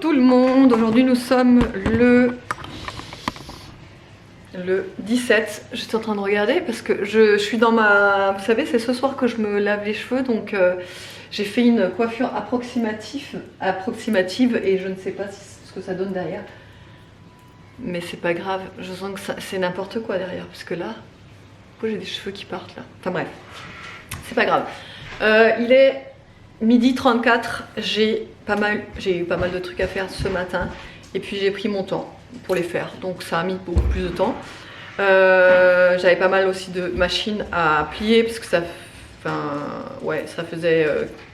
tout le monde, aujourd'hui nous sommes le 17. J'étais en train de regarder parce que je suis dans ma... Vous savez, c'est ce soir que je me lave les cheveux, donc j'ai fait une coiffure approximative et je ne sais pas ce que ça donne derrière. Mais c'est pas grave, je sens que c'est n'importe quoi derrière, parce que là, j'ai des cheveux qui partent là. Enfin bref, c'est pas grave. Il est midi 34, j'ai eu pas mal de trucs à faire ce matin et puis j'ai pris mon temps pour les faire, donc ça a mis beaucoup plus de temps. J'avais pas mal aussi de machines à plier parce que ça faisait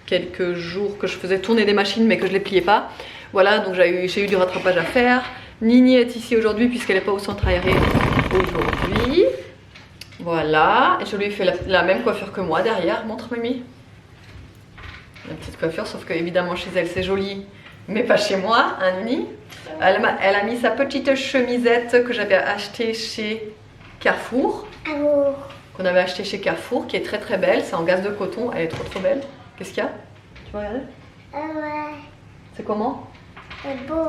quelques jours que je faisais tourner des machines mais que je les pliais pas. Voilà, donc j'ai eu du rattrapage à faire. Nini est ici aujourd'hui puisqu'elle n'est pas au centre aéré aujourd'hui. Voilà, et je lui ai fait la même coiffure que moi derrière. Montre Mimi. La petite coiffure, sauf que évidemment chez elle c'est joli, mais pas chez moi, hein Nini. Elle a mis sa petite chemisette que j'avais achetée chez Carrefour. Qu'on avait acheté chez Carrefour, qui est très très belle. C'est en gaze de coton, elle est trop belle. Qu'est-ce qu'il y a? Tu veux regarder? Ouais. C'est comment? C'est beau.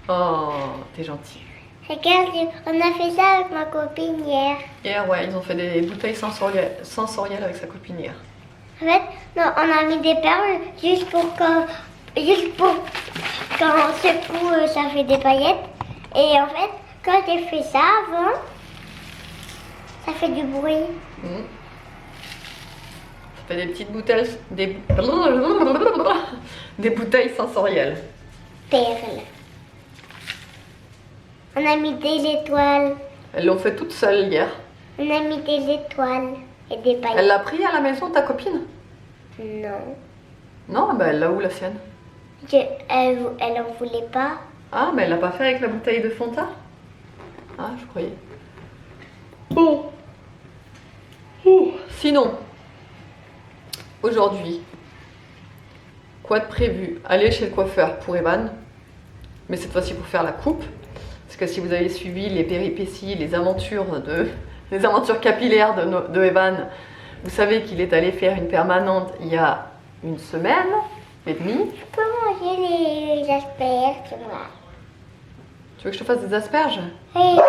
Oh, t'es gentil. Regarde, on a fait ça avec ma copine hier. Hier, ouais, ils ont fait des bouteilles sensorielles avec sa copine hier. En fait, non, on a mis des perles juste pour quand on secoue, ça fait des paillettes. Et en fait, quand j'ai fait ça avant, ça fait du bruit. Ça fait des petites bouteilles, des bouteilles sensorielles. Perles. On a mis des étoiles. Elles l'ont fait toutes seules hier. On a mis des étoiles et des paillettes. Elle l'a pris à la maison, ta copine? Non. Non, bah elle l'a où la sienne? Elle en voulait pas. Ah, mais elle l'a pas fait avec la bouteille de Fanta? Ah, je croyais. Bon. Sinon, aujourd'hui, quoi de prévu? Aller chez le coiffeur pour Evan, mais cette fois-ci pour faire la coupe. Parce que si vous avez suivi les péripéties, les aventures capillaires de Evan, vous savez qu'il est allé faire une permanente il y a une semaine et demie. Je peux manger les asperges, moi. Tu veux que je te fasse des asperges? Oui.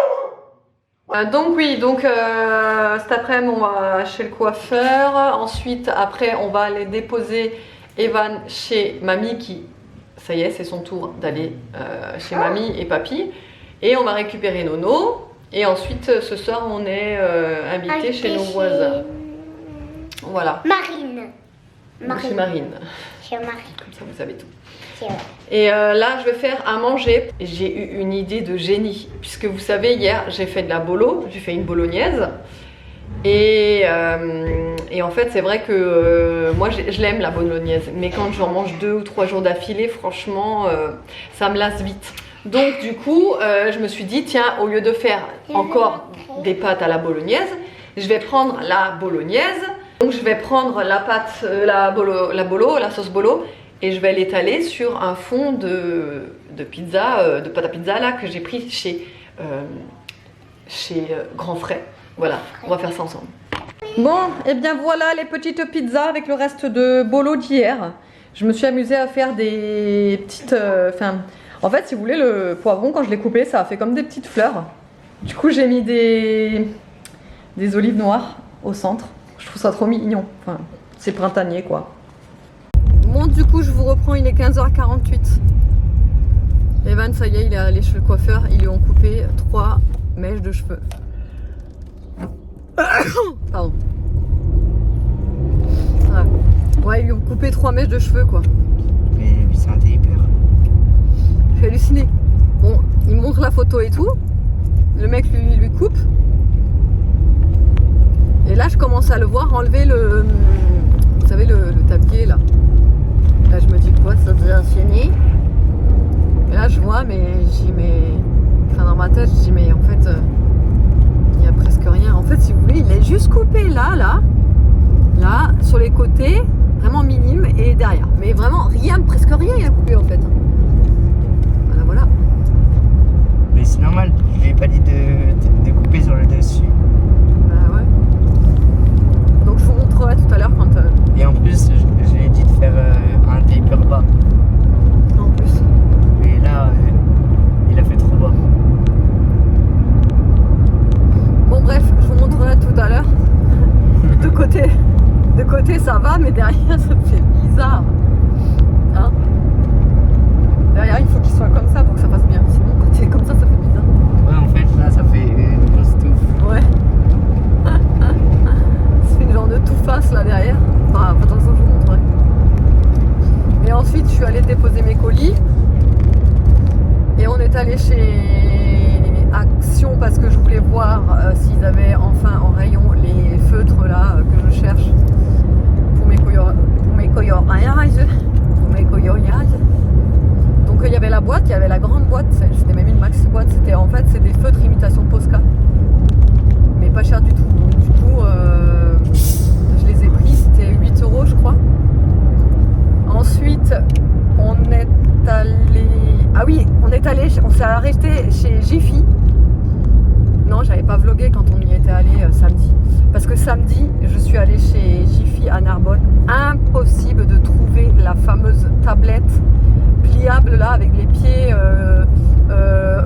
Donc cet après-midi on va chez le coiffeur. Ensuite, après, on va aller déposer Evan chez mamie qui, ça y est, c'est son tour d'aller chez mamie et papy. Et on va récupérer Nono. Et ensuite, ce soir, on est invité chez nos voisins. Voilà. Marine. Chez Marine. Chez Marine. Comme ça, vous savez tout. C'est vrai. Et là, je vais faire à manger. J'ai eu une idée de génie. Puisque vous savez, hier, j'ai fait de la bolo. J'ai fait une bolognaise. Et en fait, c'est vrai que moi, je l'aime la bolognaise. Mais quand j'en mange 2 ou 3 jours d'affilée, franchement, ça me lasse vite. Donc du coup, je me suis dit, tiens, au lieu de faire encore des pâtes à la bolognaise, je vais prendre la bolognaise. Donc je vais prendre la pâte, la sauce bolo, et je vais l'étaler sur un fond de pizza, de pâte à pizza là que j'ai pris chez Grand Frais. Voilà, on va faire ça ensemble. Bon, et bien voilà les petites pizzas avec le reste de bolo d'hier. Je me suis amusée à faire des petites... En fait, si vous voulez, le poivron, quand je l'ai coupé, ça a fait comme des petites fleurs. Du coup, j'ai mis des olives noires au centre. Je trouve ça trop mignon. Enfin, c'est printanier, quoi. Bon, du coup, je vous reprends, il est 15h48. Evan, ça y est, il est allé chez le coiffeur. Ils lui ont coupé 3 mèches de cheveux. Pardon. Ouais, ils lui ont coupé 3 mèches de cheveux, quoi. Mais c'est un taper. J'ai halluciné. Bon, il montre la photo et tout. Le mec lui coupe. Et là, je commence à le voir enlever vous savez, le tablier là. Là, je me dis quoi, ça devient fini. Et là, je vois, mais enfin, dans ma tête, je dis, mais en fait, il n'y a presque rien. En fait, si vous voulez, il est juste coupé là, sur les côtés, vraiment minime, et derrière. Mais vraiment, rien, presque rien, il a coupé en fait. Voilà. Mais c'est normal, je lui ai pas dit de couper sur le dessus. Bah ouais. Donc je vous montrerai tout à l'heure quand... Et en plus, je lui ai dit de faire un taper bas. En plus. Mais là, allée chez Action parce que je voulais voir s'ils avaient enfin en rayon les feutres là que je cherche pour mes coyoyages. Donc il y avait la boîte, il y avait la grande boîte, c'était même une maxi boîte, c'était en fait c'est des feutres imitation Posca, mais pas cher du tout. Donc du coup je les ai pris, c'était 8 € je crois. Ensuite on est allé, on s'est arrêté chez Jiffy. Non, j'avais pas vlogué quand on y était allé samedi. Parce que samedi, je suis allée chez Jiffy à Narbonne. Impossible de trouver la fameuse tablette pliable là avec les pieds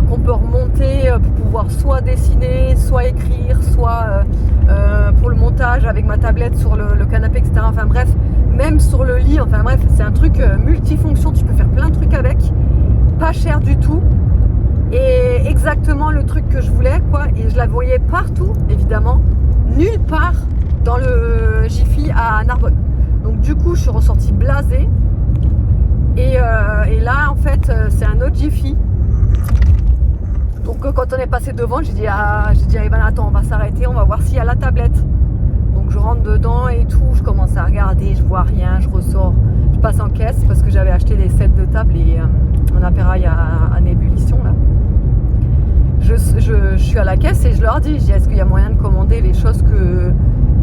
qu'on peut remonter pour pouvoir soit dessiner, soit écrire, soit pour le montage avec ma tablette sur le canapé, etc. Enfin bref, même sur le lit, enfin bref, c'est un truc multifonction, tu peux faire plein de trucs avec, pas cher du tout. Et exactement le truc que je voulais, quoi. Et je la voyais partout, évidemment, nulle part dans le Jiffy à Narbonne. Donc du coup, je suis ressortie blasée. Et là, en fait, c'est un autre Jiffy. Donc quand on est passé devant, j'ai dit à Evan, attends, on va s'arrêter, on va voir s'il y a la tablette. Donc je rentre dedans et tout, je commence à regarder, je vois rien, je ressors. Je passe en caisse parce que j'avais acheté les sets de table et un appareil à ébullition là. Je suis à la caisse et je leur dis, est-ce qu'il y a moyen de commander les choses que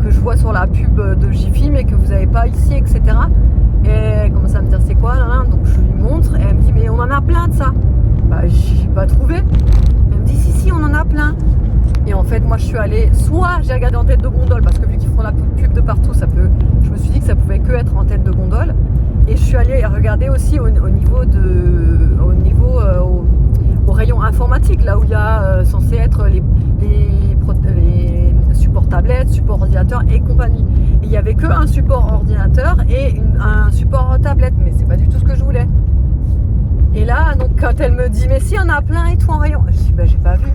je vois sur la pub de Jiffy mais que vous n'avez pas ici, etc. Et elle commence à me dire c'est quoi là, donc je lui montre et elle me dit mais on en a plein de ça. Bah j'ai pas trouvé. Elle me dit si on en a plein. Et en fait moi je suis allée, soit j'ai regardé en tête de gondole parce que vu qu'ils font la pub de partout, je me suis dit que ça pouvait que être en tête de gondole. Et je suis allée regarder aussi au rayon informatique, là où il y a censé être les supports tablettes, supports ordinateurs et compagnie. Et il n'y avait qu'un support ordinateur et un support tablette, mais c'est pas du tout ce que je voulais. Et là, donc quand elle me dit mais si on a plein et tout en rayon, je dis bah j'ai pas vu.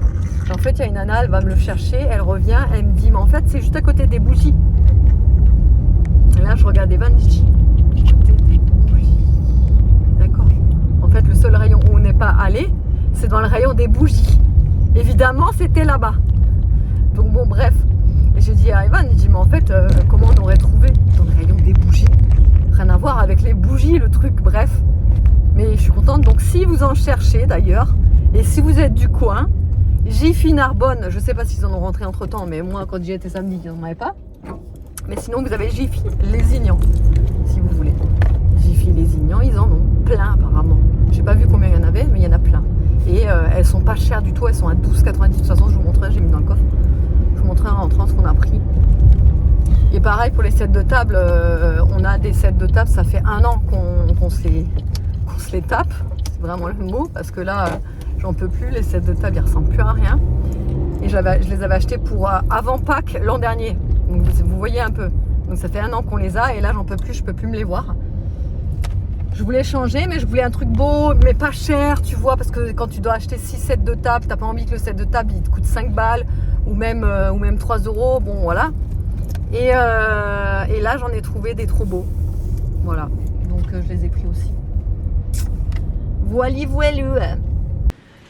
En fait il y a une nana, elle va me le chercher, elle revient, elle me dit mais en fait c'est juste à côté des bougies. Et là je regarde Evan, je dis côté des bougies. D'accord. En fait le seul rayon où on n'est pas allé, c'est dans le rayon des bougies. Évidemment, c'était là-bas. Donc bon, bref. Et j'ai dit à Evan, mais en fait, comment on aurait trouvé dans le rayon des bougies? Rien à voir avec les bougies, le truc, bref. Mais je suis contente. Donc si vous en cherchez d'ailleurs, et si vous êtes du coin, Jiffy Narbonne, je sais pas s'ils en ont rentré entre temps, mais moi quand j'y étais samedi, ils n'en avaient pas. Mais sinon vous avez Jiffy Lézignan, si vous voulez. Jiffy Lézignan, ils en ont plein apparemment. J'ai pas vu combien il y en avait, mais il y en a plein. Et elles sont pas chères du tout, elles sont à 12,90. De toute façon, je vous montrerai, j'ai mis dans le coffre. Je vous montrerai en rentrant ce qu'on a pris. Et pareil pour les sets de table, on a des sets de table, ça fait 1 an qu'on se les tape. C'est vraiment le mot, parce que là, j'en peux plus. Les sets de table, ils ressemblent plus à rien. Et je les avais achetés pour avant Pâques l'an dernier. Donc vous voyez un peu. Donc ça fait 1 an qu'on les a, et là, j'en peux plus, je peux plus me les voir. Je voulais changer, mais je voulais un truc beau, mais pas cher, tu vois, parce que quand tu dois acheter 6 sets de table, t'as pas envie que le set de table il te coûte 5 balles ou même 3 €, bon voilà. Et là j'en ai trouvé des trop beaux, voilà, donc je les ai pris aussi. Voilou.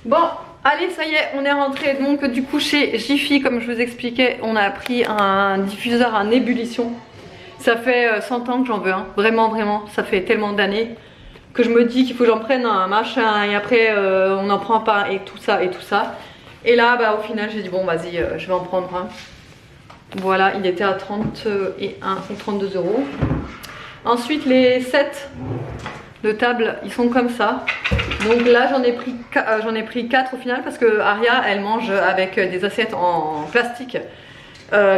Bon, allez, ça y est, on est rentré donc du coup chez Jiffy, comme je vous expliquais, on a pris un diffuseur à ébullition. Ça fait 100 ans que j'en veux un, vraiment, ça fait tellement d'années que je me dis qu'il faut que j'en prenne un machin et après on n'en prend pas et tout ça. Et là, bah, au final, j'ai dit bon, vas-y, je vais en prendre un. Voilà, il était à 31 ou 32 €. Ensuite, les sets de table, ils sont comme ça. Donc là, j'en ai pris 4 au final parce que Aria, elle mange avec des assiettes en plastique.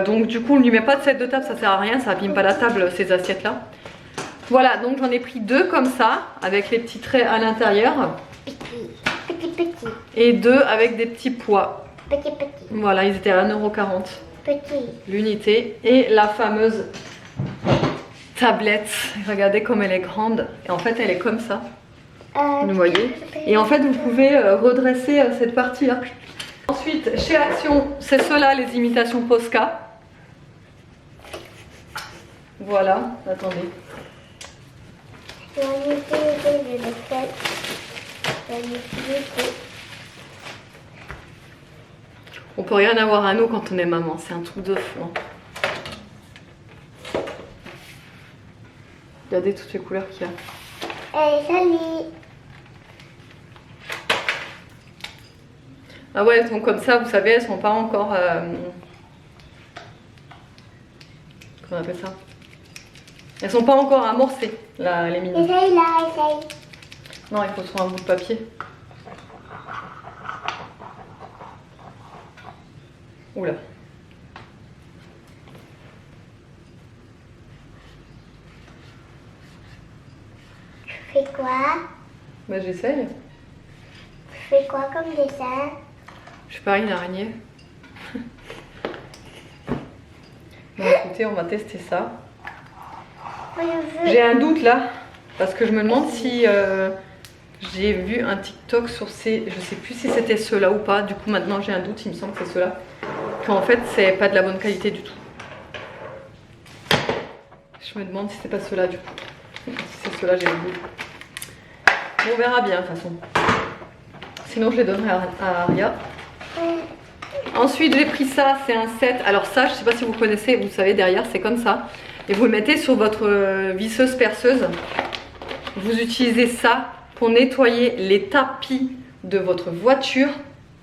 Donc du coup on ne lui met pas de set de table, ça sert à rien, ça abîme pas la table ces assiettes là. Voilà, donc j'en ai pris 2 comme ça avec les petits traits à l'intérieur. Petit. Et 2 avec des petits pois. Petit. Voilà, ils étaient à 1,40 € Petit. l'unité. Et la fameuse tablette, regardez comme elle est grande. Et en fait elle est comme ça, vous voyez. Et en fait vous pouvez redresser cette partie là. Ensuite, chez Action, c'est ceux-là, les imitations Posca. Voilà, attendez. On peut rien avoir à nous quand on est maman, c'est un truc de fou. Hein. Regardez toutes les couleurs qu'il y a. Elle est jolie. Ah ouais, donc comme ça, vous savez, elles sont pas encore... Comment on appelle ça? Elles sont pas encore amorcées, là, les mini. Essaye là, essaye. Non, il faut sur un bout de papier. Oula. Tu fais quoi? Bah j'essaye. Tu fais quoi comme dessin? Je sais pas, une araignée. Bon écoutez, on va tester ça. Moi, je veux... J'ai un doute là, parce que je me demande si j'ai vu un TikTok sur ces... Je sais plus si c'était ceux-là ou pas, du coup maintenant j'ai un doute, il me semble que c'est ceux-là. Qu'en fait c'est pas de la bonne qualité du tout. Je me demande si c'est pas ceux-là du coup. Si c'est ceux-là, j'ai le goût. Bon, on verra bien de toute façon. Sinon je les donnerai à Aria. Ensuite j'ai pris ça, c'est un set. Alors ça, je sais pas si vous connaissez, vous savez derrière c'est comme ça. Et vous le mettez sur votre visseuse perceuse. Vous utilisez ça pour nettoyer les tapis de votre voiture.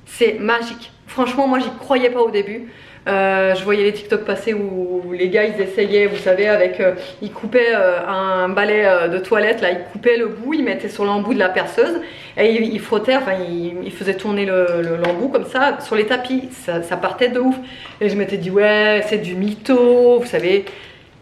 C'est magique. Franchement, moi j'y croyais pas au début. Je voyais les TikTok passer où les gars ils essayaient, vous savez, avec ils coupaient un balai de toilette, là, ils coupaient le bout, ils mettaient sur l'embout de la perceuse et ils frottaient, enfin ils faisaient tourner l'embout comme ça sur les tapis, ça partait de ouf. Et je m'étais dit ouais, c'est du mytho, vous savez.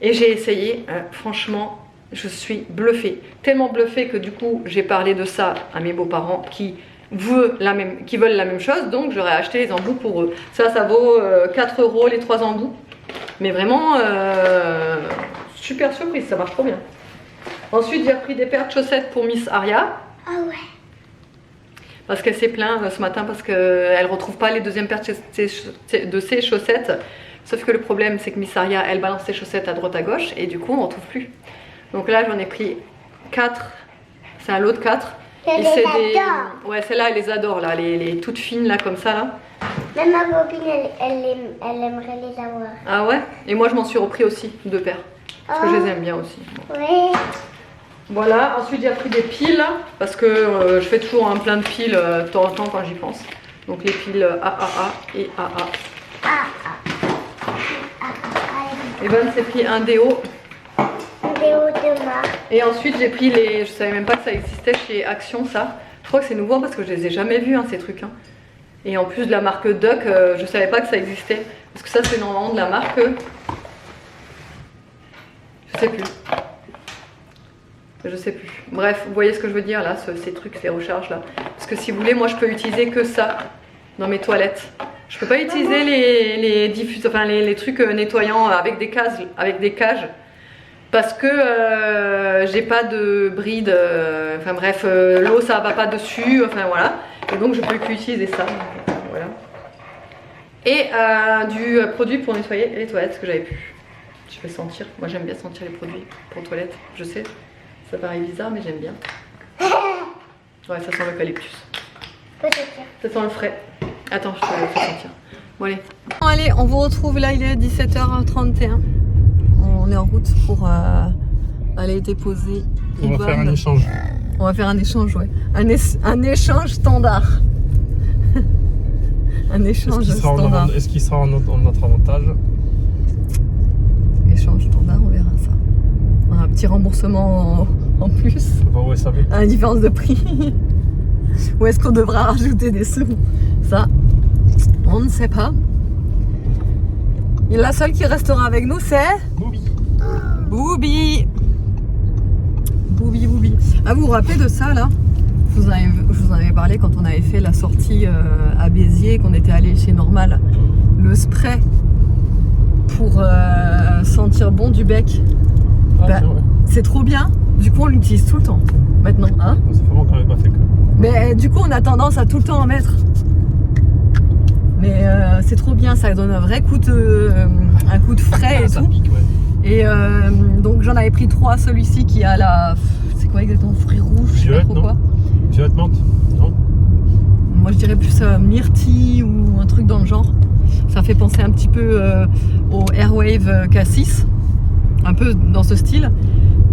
Et j'ai essayé, franchement, je suis bluffée. Tellement bluffée que du coup, j'ai parlé de ça à mes beaux-parents qui veulent la même chose. Donc, j'aurais acheté les embouts pour eux. Ça vaut 4 € les 3 embouts. Mais vraiment, super surprise, ça marche trop bien. Ensuite, j'ai repris des paires de chaussettes pour Miss Aria. Ah ouais. Parce qu'elle s'est plainte ce matin parce qu'elle ne retrouve pas les deuxièmes paires de ses chaussettes. Sauf que le problème, c'est que Miss Aria, elle balance ses chaussettes à droite à gauche et du coup, on ne retrouve plus. Donc là, j'en ai pris 4. C'est un lot de 4. Elle et les c'est adore. Ouais, celle-là, elle les adore, là, les toutes fines, là, comme ça, là. Même ma copine, elle aimerait les avoir. Ah ouais? Et moi, je m'en suis repris aussi, 2 paires. Parce que je les aime bien aussi. Oui. Voilà, ensuite, j'ai pris des piles, parce que je fais toujours un plein de piles de temps en temps quand j'y pense. Donc les piles AAA et AA. Et Ben s'est pris un déo. De marque. Et ensuite j'ai pris les... Je savais même pas que ça existait chez Action ça. Je crois que c'est nouveau parce que je les ai jamais vus ces trucs. Hein. Et en plus de la marque Duck, je savais pas que ça existait. Parce que ça c'est normalement de la marque... Je sais plus. Je sais plus. Bref, vous voyez ce que je veux dire là, ces trucs, ces recharges là. Parce que si vous voulez, moi je peux utiliser que ça dans mes toilettes. Je peux pas utiliser les diffus... enfin les trucs nettoyants avec des cages. Parce que j'ai pas de bride, enfin bref, l'eau ça va pas dessus, enfin voilà. Et donc je peux qu'utiliser ça, voilà. Et du produit pour nettoyer les toilettes, ce que j'avais plus. Je vais sentir, moi j'aime bien sentir les produits pour toilettes, je sais. Ça paraît bizarre mais j'aime bien. Ouais, ça sent l'eucalyptus. Ça sent le frais. Attends, je te fais sentir. Bon allez. Bon allez, on vous retrouve là, il est 17h31. On est en route pour aller déposer. On va faire un échange. On va faire un échange, ouais. Un échange standard. Un échange standard. Est-ce qu'il sera en notre avantage? Échange standard, on verra ça. Un petit remboursement en plus. On va où SAV. À la différence de prix. Ou est-ce qu'on devra rajouter des sous? Ça, on ne sait pas. Et la seule qui restera avec nous, c'est... Boubi. Boubi. Boubi, Boubi. Ah, vous vous rappelez de ça, là? Je vous en avais parlé quand on avait fait la sortie à Béziers, qu'on était allé chez Normal. Le spray pour sentir bon du bec. Ah, Bah, c'est trop bien. Du coup, on l'utilise tout le temps, maintenant. Hein, c'est vraiment qu'on n'avait pas fait que. mais du coup, on a tendance à tout le temps en mettre. Mais c'est trop bien, ça donne un vrai coup de frais et ça tout. pique, ouais. Et donc j'en avais pris 3, celui-ci qui a la... C'est quoi exactement? Fruits rouges, je sais pas Violette, trop non? quoi. Violette menthe, non? moi je dirais plus myrtille ou un truc dans le genre. Ça fait penser un petit peu au Airwave K6, un peu dans ce style.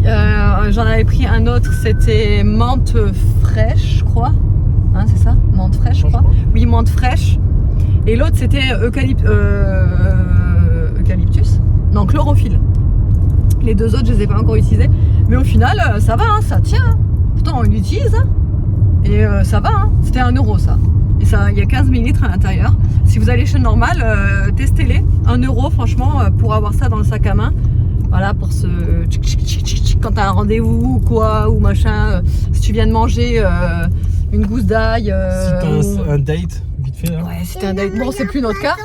J'en avais pris un autre, c'était menthe fraîche, je crois. Hein, c'est ça? Menthe fraîche, je crois. Oui, menthe fraîche. Et l'autre, c'était eucalyptus. Non, chlorophylle. Les deux autres, je les ai pas encore utilisés. Mais au final, ça va, hein, ça tient. Hein. Pourtant, on l'utilise. Hein. Et ça va. Hein. C'était 1 euro, ça. Et ça, il y a 15 ml à l'intérieur. Si vous allez chez Normal, testez-les. 1 euro, franchement, pour avoir ça dans le sac à main. Voilà, pour ce... Quand t'as un rendez-vous ou quoi, ou machin. Si tu viens de manger une gousse d'ail. Si t'as un date, vite fait. Hein. Ouais, si t'as un date. Bon, c'est plus notre cas.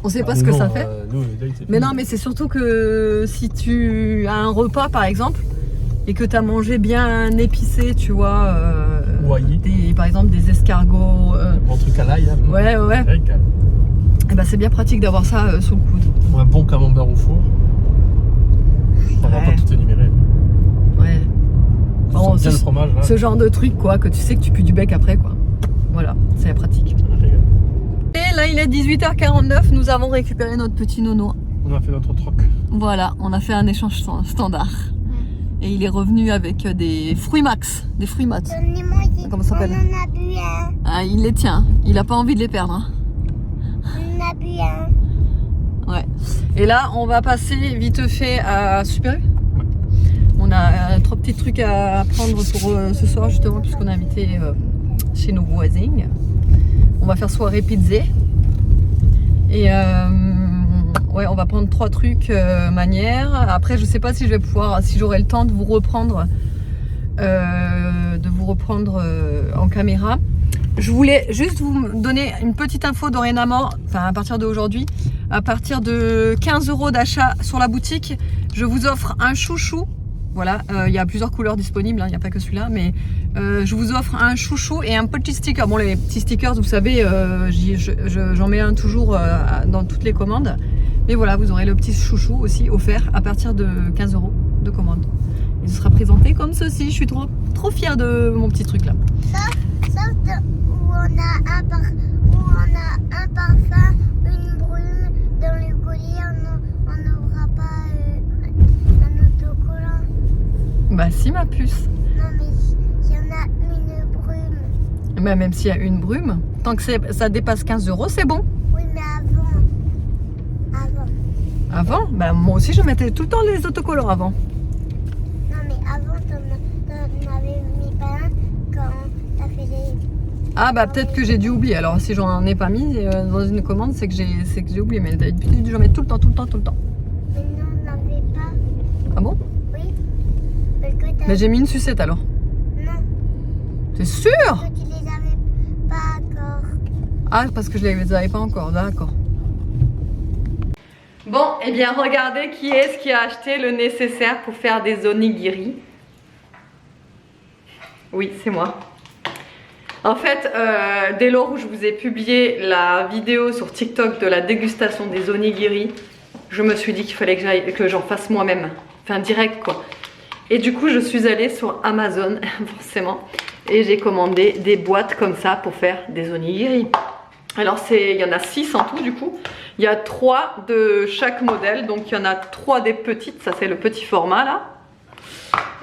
On sait pas ce que ça fait. Nous, les dates, mais non, mais c'est surtout que si tu as un repas, par exemple, et que t'as mangé bien épicé, tu vois. Par exemple, des escargots. Un truc à l'ail. Hein. Ouais. Et ben, c'est bien pratique d'avoir ça sous le coude. Ou un bon camembert au four. On va pas tout énumérer. Ouais. Bon, bien le fromage, là. Ce genre de truc, quoi, que tu sais que tu pues du bec après, quoi. Voilà, c'est pratique. Et là, il est 18h49, nous avons récupéré notre petit nono. On a fait notre troc. Voilà, on a fait un échange standard. Et il est revenu avec des fruits max, des fruits mat. Comment ça s'appelle? On en a bu un. Ah, il les tient, il a pas envie de les perdre. Hein. On en a bu un. Ouais. Et là, on va passer vite fait à Super U. On a 3 petits trucs à prendre pour ce soir, justement, puisqu'on a invité chez nos voisins. On va faire soirée pizza. Et ouais, on va prendre 3 trucs manière. Après, je sais pas si je vais pouvoir, si j'aurai le temps de vous reprendre, en caméra. Je voulais juste vous donner une petite info dorénavant, enfin à partir d'aujourd'hui, à partir de 15 € d'achat sur la boutique, je vous offre un chouchou. Voilà, il y a plusieurs couleurs disponibles, il n'y a pas que celui-là, mais je vous offre un chouchou et un petit sticker. Bon, les petits stickers, vous savez, j'en mets un toujours dans toutes les commandes. Mais voilà, vous aurez le petit chouchou aussi offert à partir de 15 € de commande. Il sera présenté comme ceci. Je suis trop fière de mon petit truc là. Sauf où on a un parfum, une brume dans le collier, on n'aura pas un autocollant. Bah si, ma puce. Non, mais il y en a une brume. Mais même s'il y a une brume, tant que ça dépasse 15 €, c'est bon. Oui, mais avant. Avant? Bah moi aussi je mettais tout le temps les autocollants avant. Non, mais avant t'en avais mis pas un quand t'as fait les... Ah bah peut-être que j'ai dû oublier. Alors si j'en ai pas mis dans une commande, c'est que j'ai oublié. Mais d'habitude j'en mets tout le temps. Mais non, on n'avait pas. Ah bon? Oui. Parce que Mais j'ai mis une sucette alors. Non. T'es sûr? Parce que tu les avais pas encore. Ah, parce que je les avais pas encore, d'accord. Bon, et bien regardez qui est-ce qui a acheté le nécessaire pour faire des onigiri. Oui, c'est moi. En fait, dès lors où je vous ai publié la vidéo sur TikTok de la dégustation des onigiri, je me suis dit qu'il fallait que j'en fasse moi-même. Enfin, direct quoi. Et du coup, je suis allée sur Amazon, forcément, et j'ai commandé des boîtes comme ça pour faire des onigiri. Alors, il y en a 6 en tout du coup. Il y a 3 de chaque modèle, donc il y en a 3 des petites, ça c'est le petit format là.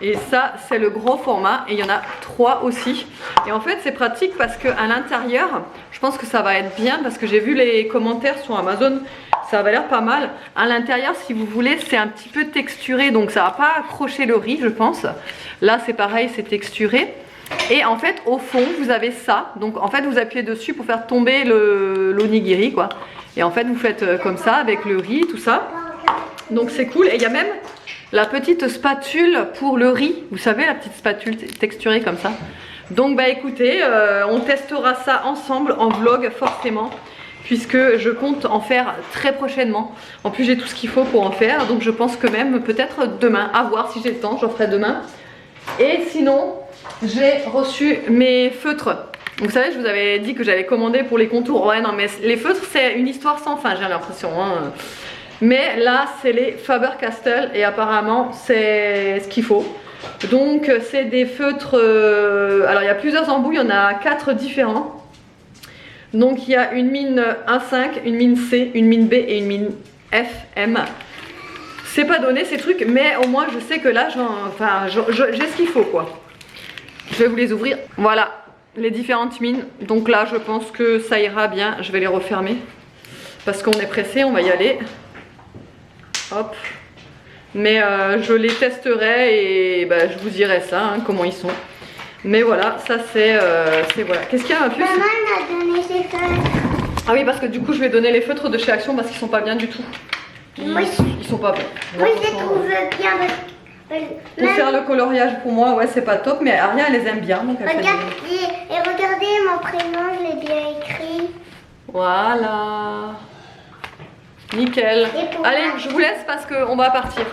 Et ça c'est le gros format et il y en a 3 aussi. Et en fait c'est pratique parce qu'à l'intérieur, je pense que ça va être bien parce que j'ai vu les commentaires sur Amazon, ça avait l'air pas mal. À l'intérieur si vous voulez c'est un petit peu texturé, donc ça va pas accrocher le riz je pense. Là c'est pareil, c'est texturé. Et en fait au fond vous avez ça, donc en fait vous appuyez dessus pour faire tomber l'onigiri quoi. Et en fait vous faites comme ça avec le riz, tout ça. Donc c'est cool. Et il y a même la petite spatule pour le riz. Vous savez la petite spatule texturée comme ça. Donc bah écoutez, on testera ça ensemble en vlog forcément. Puisque je compte en faire très prochainement. En plus j'ai tout ce qu'il faut pour en faire. Donc je pense que même peut-être demain. À voir si j'ai le temps, j'en ferai demain. Et sinon j'ai reçu mes feutres. Donc vous savez, je vous avais dit que j'avais commandé pour les contours. Ouais, non, mais les feutres, c'est une histoire sans fin, j'ai l'impression. Hein. Mais là, c'est les Faber-Castell et apparemment, c'est ce qu'il faut. Donc, c'est des feutres... alors, il y a plusieurs embouts, il y en a 4 différents. Donc il y a une mine 1,5, une mine C, une mine B et une mine FM. C'est pas donné ces trucs, mais au moins je sais que là, j'ai ce qu'il faut quoi. Je vais vous les ouvrir. Voilà, les différentes mines. Donc là, je pense que ça ira bien. Je vais les refermer parce qu'on est pressé, on va y aller. Hop. Mais je les testerai et bah, je vous dirai ça, hein, comment ils sont. Mais voilà, ça c'est voilà. Qu'est-ce qu'il y a un plus? Maman m'a donné ses feutres. Ah oui, parce que du coup, je vais donner les feutres de chez Action parce qu'ils sont pas bien du tout. Ils sont pas bons. Moi, je les trouve bien. Pour faire le coloriage pour moi, ouais, c'est pas top, mais Aria elle les aime bien. Donc elle fait Et regardez, mon prénom, je l'ai bien écrit. Voilà. Nickel. Et pour Allez, moi- je vous laisse parce qu'on va partir.